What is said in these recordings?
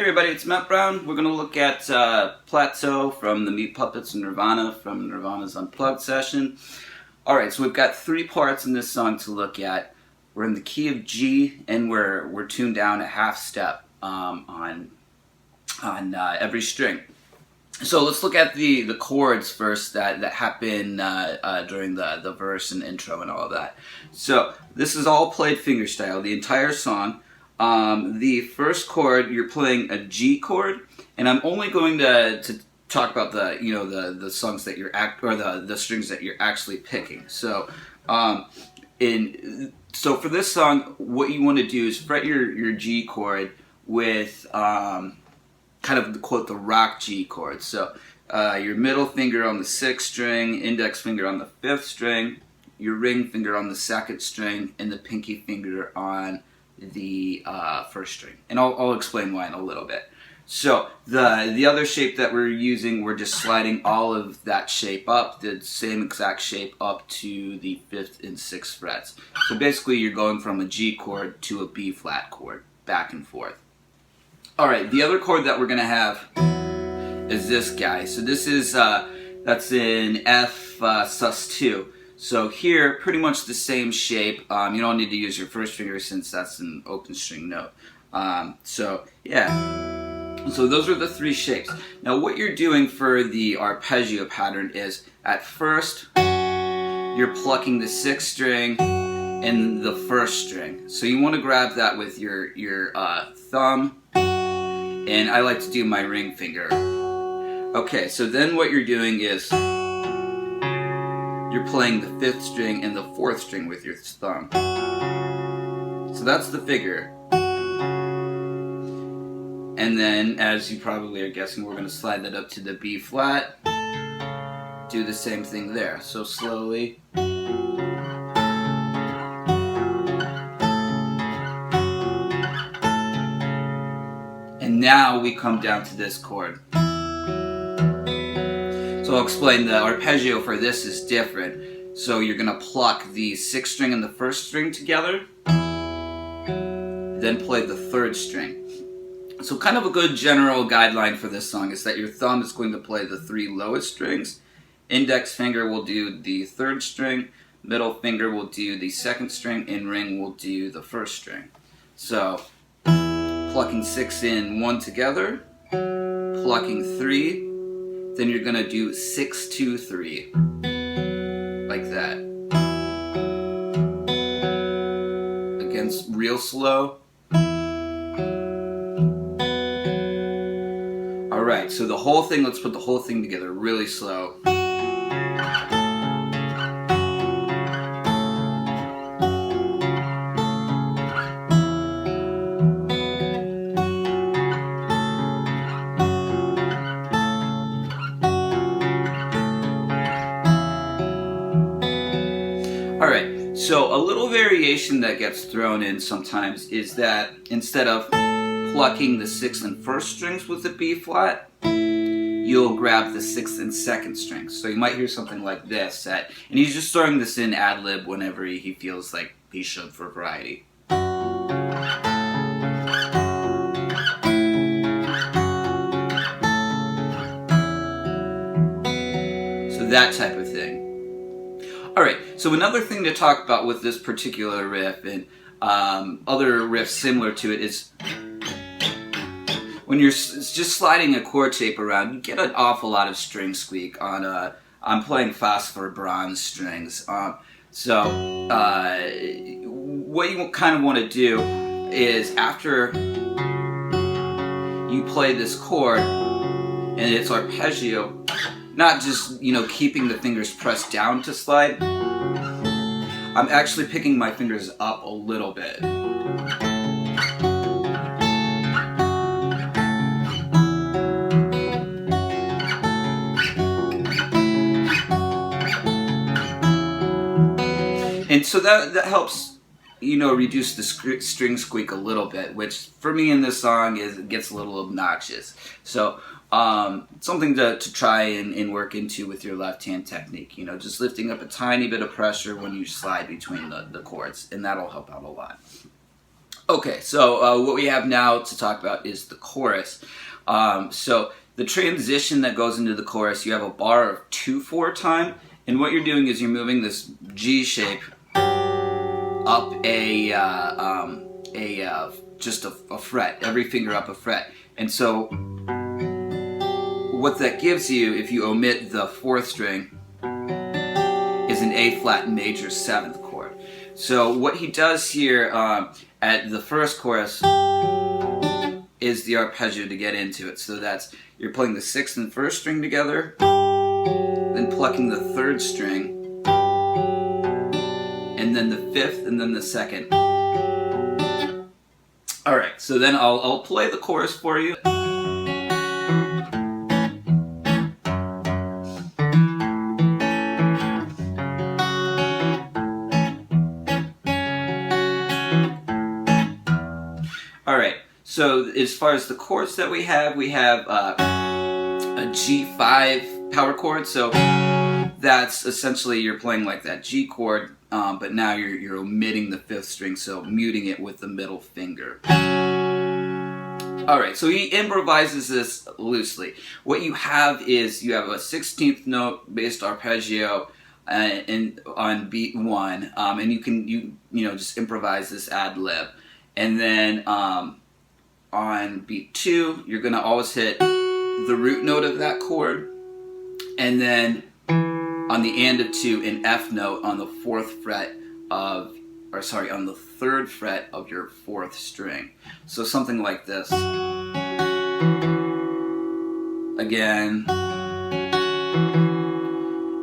Hey everybody, it's Matt Brown. We're going to look at Plateau from the Meat Puppets and Nirvana from Nirvana's Unplugged session. Alright, so we've got three parts in this song to look at. We're in the key of G and we're tuned down a half step on every string. So let's look at the chords first that happen during the verse and intro and all of that. So this is all played fingerstyle, the entire song. The first chord, you're playing a G chord, and I'm only going to talk about the songs that you're the strings that you're actually picking. So for this song, what you want to do is fret your G chord with kind of the rock G chord. So your middle finger on the 6th string, index finger on the 5th string, your ring finger on the 2nd string, and the pinky finger on the 1st string. And I'll explain why in a little bit. So the other shape that we're using, we're just sliding all of that shape up, the same exact shape up to the 5th and 6th frets. So basically you're going from a G chord to a B flat chord, back and forth. Alright, the other chord that we're going to have is this guy. So this is, that's in F sus2. So here, pretty much the same shape. You don't need to use your first finger since that's an open string note. So yeah, so those are the three shapes. Now what you're doing for the arpeggio pattern is, at first, you're plucking the 6th string and the 1st string. So you want to grab that with your thumb, and I like to do my ring finger. Okay, so then what you're doing is you're playing the 5th string and the 4th string with your thumb. So that's the figure. And then, as you probably are guessing, we're going to slide that up to the B flat. Do the same thing there. So slowly. And now we come down to this chord. So I'll explain, the arpeggio for this is different. So you're going to pluck the 6th string and the 1st string together, then play the 3rd string. So kind of a good general guideline for this song is that your thumb is going to play the 3 lowest strings, index finger will do the 3rd string, middle finger will do the 2nd string, and ring will do the 1st string. So plucking 6 and 1 together, plucking 3, then you're going to do 6, 2, 3, like that. Again, real slow. Alright, so the whole thing, let's put the whole thing together really slow. Alright, so a little variation that gets thrown in sometimes is that instead of plucking the 6th and 1st strings with the B flat, you'll grab the 6th and 2nd strings. So you might hear something like this, and he's just throwing this in ad-lib whenever he feels like he should for variety. So that type of thing. Alright, so another thing to talk about with this particular riff and other riffs similar to it is when you're just sliding a chord shape around, you get an awful lot of string squeak on I'm playing phosphor bronze strings. What you kind of want to do is, after you play this chord and it's arpeggio, not just, keeping the fingers pressed down to slide, I'm actually picking my fingers up a little bit. And so that helps, reduce the string squeak a little bit, which for me in this song gets a little obnoxious. So something to try and work into with your left hand technique. Just lifting up a tiny bit of pressure when you slide between the chords, and that'll help out a lot. Okay, so what we have now to talk about is the chorus. So the transition that goes into the chorus, you have a bar of 2/4 time, and what you're doing is you're moving this G shape up just a fret, every finger up a fret. And so what that gives you, if you omit the 4th string, is an A flat major 7th chord. So what he does here at the first chorus is the arpeggio to get into it. So that's, you're playing the 6th and 1st string together, then plucking the 3rd string, and then the 5th, and then the 2nd. Alright, so then I'll play the chorus for you. Alright, so as far as the chords that we have a G5 power chord, so that's essentially you're playing like that G chord, but now you're omitting the 5th string, so muting it with the middle finger. Alright, so he improvises this loosely. What you have is you have a 16th note based arpeggio on beat 1, and you can just improvise this ad lib. And then on beat 2, you're going to always hit the root note of that chord, and then on the and of 2, an F note on the 4th fret of, or sorry, on the 3rd fret of your 4th string. So something like this. Again.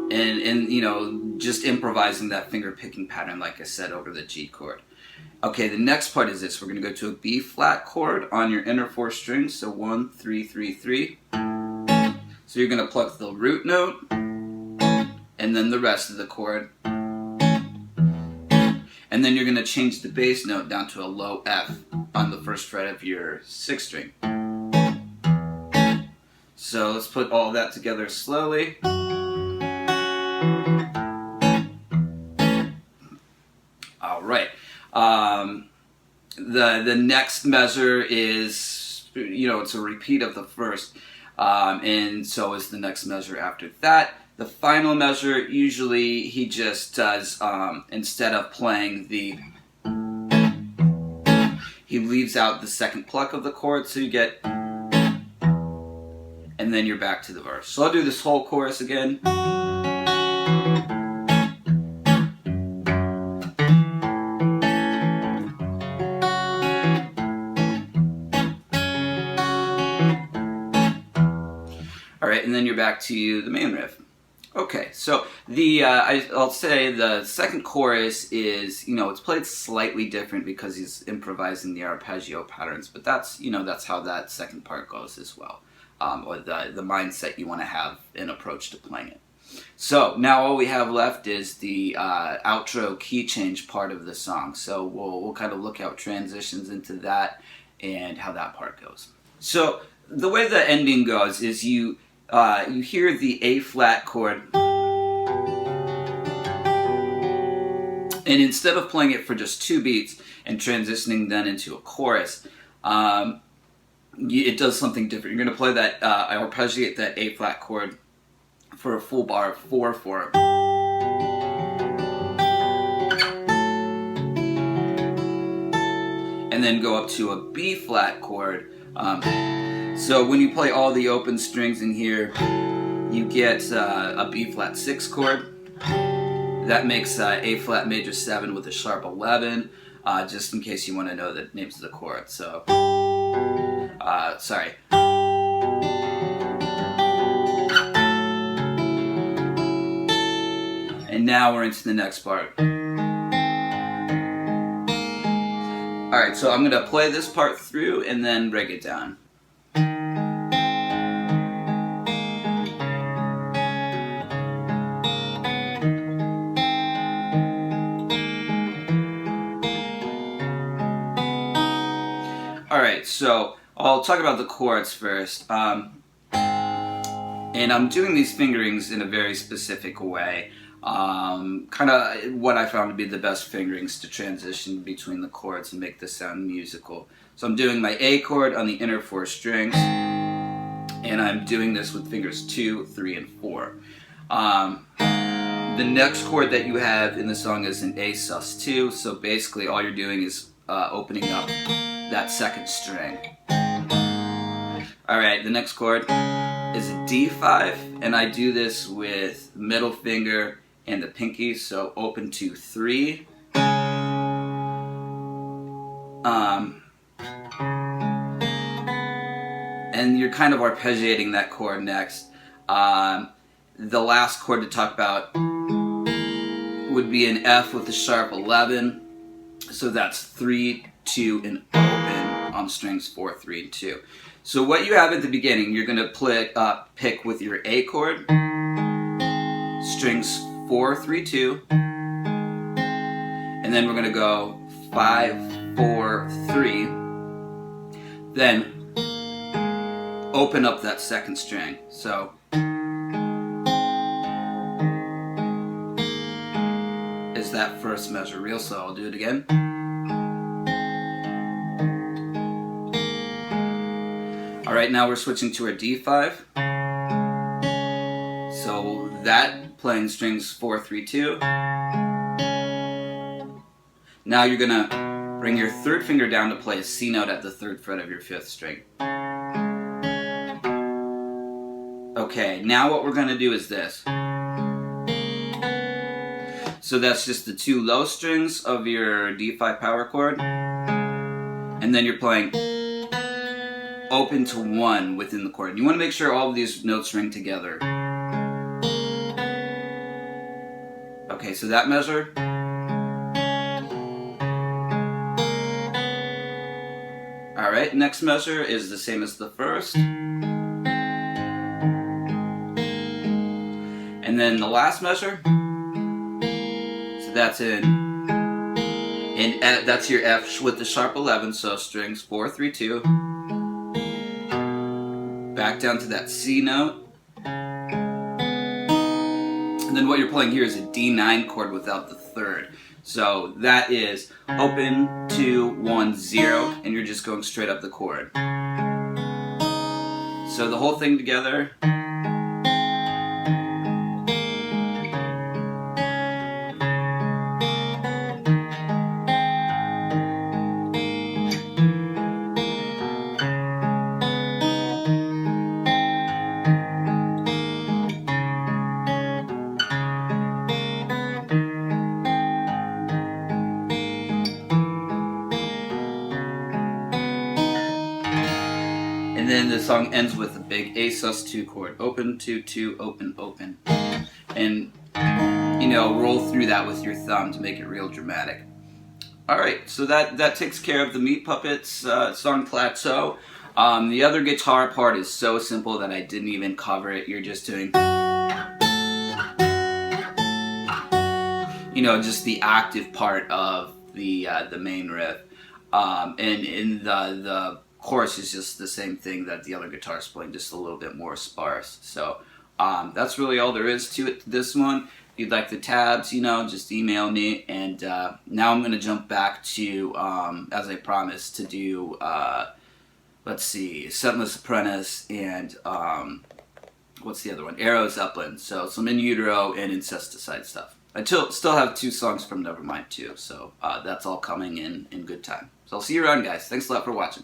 And just improvising that finger picking pattern, like I said, over the G chord. Okay, the next part is this. We're going to go to a B flat chord on your inner 4 strings, so 1, 3, 3, 3. So you're going to pluck the root note, and then the rest of the chord. And then you're going to change the bass note down to a low F on the 1st fret of your 6th string. So let's put all that together slowly. Alright. The next measure is, it's a repeat of the first, and so is the next measure after that. The final measure, usually he just does, instead of playing he leaves out the 2nd pluck of the chord, so you get, and then you're back to the verse. So I'll do this whole chorus again. Alright, and then you're back to the main riff. Okay, so I'll say the second chorus is, it's played slightly different because he's improvising the arpeggio patterns, but that's how that second part goes as well, or the mindset you want to have in approach to playing it. So now all we have left is the outro key change part of the song. So we'll kind of look at transitions into that and how that part goes. So the way the ending goes is you hear the A flat chord, and instead of playing it for just 2 beats and transitioning then into a chorus, it does something different. You're going to play that, arpeggiate that A flat chord for a full bar of 4 for it. And then go up to a B flat chord. So when you play all the open strings in here, you get a B flat 6 chord. That makes A flat major 7 with a sharp 11, just in case you want to know the names of the chords. So, sorry. And now we're into the next part. Alright, so I'm going to play this part through and then break it down. Alright, so I'll talk about the chords first. And I'm doing these fingerings in a very specific way. kind of what I found to be the best fingerings to transition between the chords and make this sound musical. So I'm doing my A chord on the inner 4 strings, and I'm doing this with fingers 2, 3, and 4. The next chord that you have in the song is an A sus2, so basically all you're doing is opening up that second string. Alright, the next chord is a D5, and I do this with middle finger and the pinky, so open to 3. And you're kind of arpeggiating that chord next. The last chord to talk about would be an F with a sharp 11, so that's 3, 2, and open on strings 4, 3, and 2. So what you have at the beginning, you're going to pick with your A chord, strings 4, 3, 2, and then we're going to go 5, 4, 3, then open up that second string. So is that first measure real slow? I'll do it again. Alright, now we're switching to our D5. So that playing strings 4, 3, 2. Now you're gonna bring your third finger down to play a C note at the 3rd fret of your 5th string. Okay, now what we're gonna do is this. So that's just the 2 low strings of your D5 power chord, and then you're playing open to 1 within the chord. You want to make sure all of these notes ring together. Okay, so that measure. Alright, next measure is the same as the first. And then the last measure. So that's that's your F with the sharp 11, so strings 4, 3, 2. Back down to that C note. And then what you're playing here is a D9 chord without the 3rd. So that is open, 2, 1, 0, and you're just going straight up the chord. So the whole thing together. And then the song ends with a big A sus2 chord. Open, 2, 2, open, open. And, you know, roll through that with your thumb to make it real dramatic. Alright, so that takes care of the Meat Puppets song Plateau. The other guitar part is so simple that I didn't even cover it. You're just doing, you know, just the octave part of the main riff. And in the chorus is just the same thing that the other guitar is playing, just a little bit more sparse. So that's really all there is to it, this one. If you'd like the tabs, you know, just email me. And now I'm going to jump back to, as I promised, to do, let's see, Setless Apprentice and, what's the other one? Arrow Zeppelin. So some In Utero and Incesticide stuff. I still have 2 songs from Nevermind too, so that's all coming in good time. So I'll see you around, guys. Thanks a lot for watching.